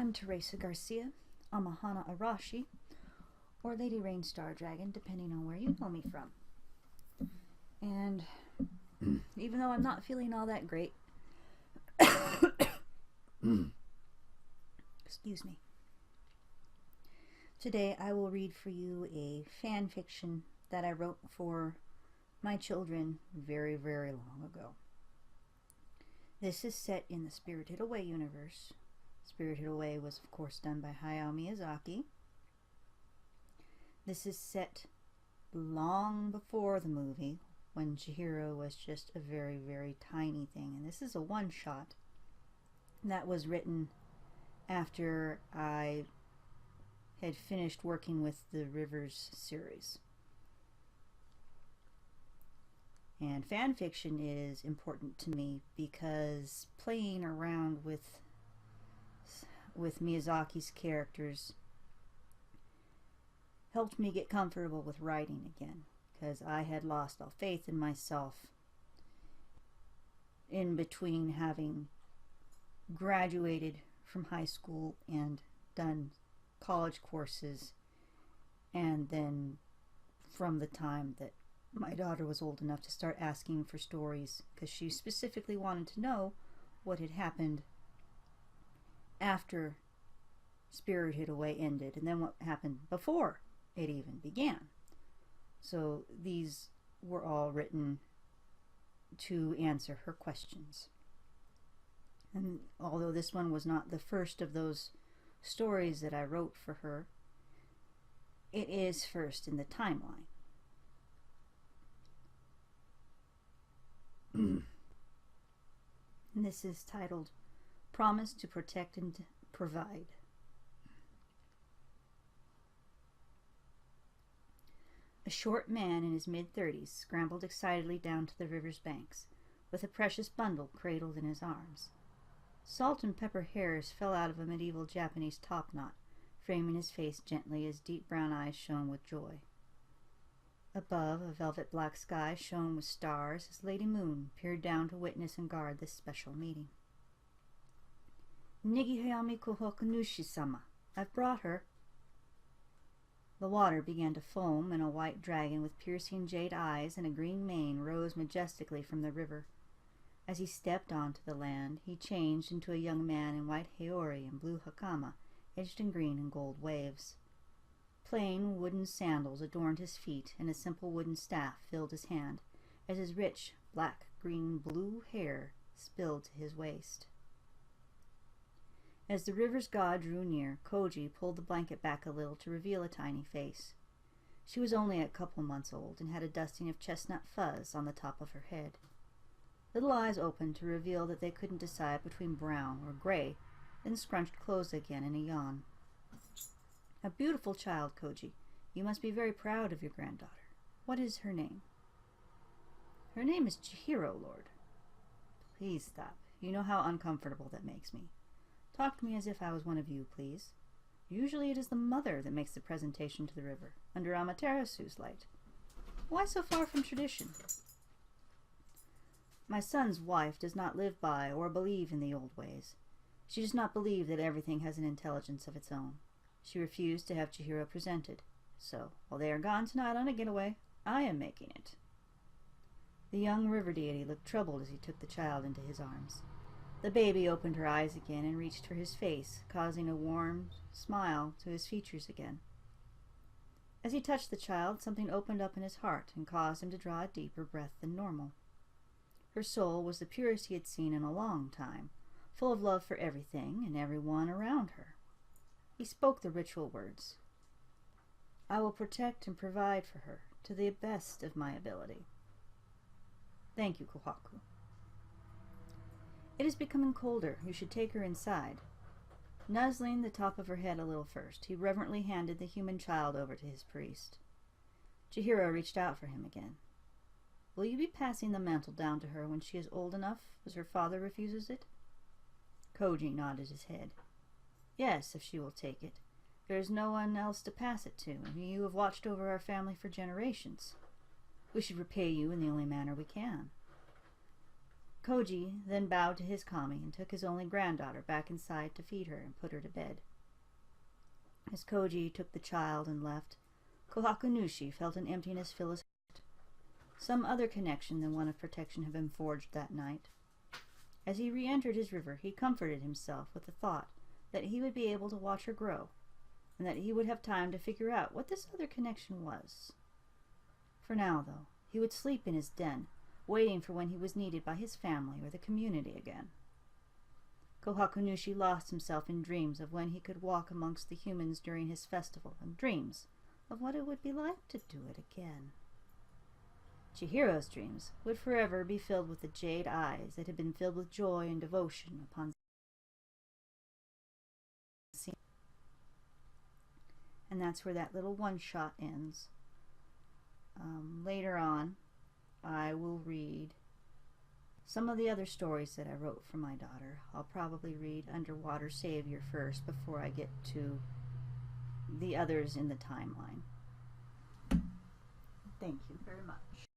I'm Teresa Garcia, Amahana Arashi, or LadyRainStarDragon, depending on where you know me from. And even though I'm not feeling all that great, excuse me, today I will read for you a fan fiction that I wrote for my children very, very long ago. This is set in the Spirited Away universe. Spirited Away was, of course, done by Hayao Miyazaki. This is set long before the movie, when Chihiro was just a very, very tiny thing. And this is a one-shot that was written after I had finished working with the Rivers series. And fan fiction is important to me because playing around with Miyazaki's characters helped me get comfortable with writing again, because I had lost all faith in myself in between having graduated from high school and done college courses, and then from the time that my daughter was old enough to start asking for stories, because she specifically wanted to know what had happened after Spirited Away ended, and then what happened before it even began. So these were all written to answer her questions. And although this one was not the first of those stories that I wrote for her, it is first in the timeline. And this is titled Promise to Protect and Provide. A short man in his mid-30s scrambled excitedly down to the river's banks, with a precious bundle cradled in his arms. Salt and pepper hairs fell out of a medieval Japanese topknot, framing his face gently as deep brown eyes shone with joy. Above, a velvet black sky shone with stars as Lady Moon peered down to witness and guard this special meeting. Nigihayami Kohoku Nushi-sama. I've brought her. The water began to foam, and a white dragon with piercing jade eyes and a green mane rose majestically from the river. As he stepped onto the land, he changed into a young man in white haori and blue hakama, edged in green and gold waves. Plain wooden sandals adorned his feet, and a simple wooden staff filled his hand, as his rich black, green, blue hair spilled to his waist. As the river's god drew near, Koji pulled the blanket back a little to reveal a tiny face. She was only a couple months old and had a dusting of chestnut fuzz on the top of her head. Little eyes opened to reveal that they couldn't decide between brown or gray, then scrunched closed again in a yawn. A beautiful child, Koji. You must be very proud of your granddaughter. What is her name? Her name is Chihiro, Lord. Please stop. You know how uncomfortable that makes me. Talk to me as if I was one of you, please. Usually it is the mother that makes the presentation to the river, under Amaterasu's light. Why so far from tradition? My son's wife does not live by or believe in the old ways. She does not believe that everything has an intelligence of its own. She refused to have Chihiro presented. So, while they are gone tonight on a getaway, I am making it. The young river deity looked troubled as he took the child into his arms. The baby opened her eyes again and reached for his face, causing a warm smile to his features again. As he touched the child, something opened up in his heart and caused him to draw a deeper breath than normal. Her soul was the purest he had seen in a long time, full of love for everything and everyone around her. He spoke the ritual words. I will protect and provide for her to the best of my ability. Thank you, Kohaku. It is becoming colder. You should take her inside. Nuzzling the top of her head a little first, he reverently handed the human child over to his priest. Chihiro reached out for him again. Will you be passing the mantle down to her when she is old enough, as her father refuses it? Koji nodded his head. Yes, if she will take it. There is no one else to pass it to, and you have watched over our family for generations. We should repay you in the only manner we can. Koji then bowed to his kami and took his only granddaughter back inside to feed her and put her to bed. As Koji took the child and left, Kohaku Nushi felt an emptiness fill his heart. Some other connection than one of protection had been forged that night. As he re-entered his river, he comforted himself with the thought that he would be able to watch her grow, and that he would have time to figure out what this other connection was. For now, though, he would sleep in his den, waiting for when he was needed by his family or the community again. Kohaku Nushi lost himself in dreams of when he could walk amongst the humans during his festival, and dreams of what it would be like to do it again. Chihiro's dreams would forever be filled with the jade eyes that had been filled with joy and devotion upon seeing. And that's where that little one-shot ends. Later on, I will read some of the other stories that I wrote for my daughter. I'll probably read Underwater Savior first before I get to the others in the timeline. Thank you very much.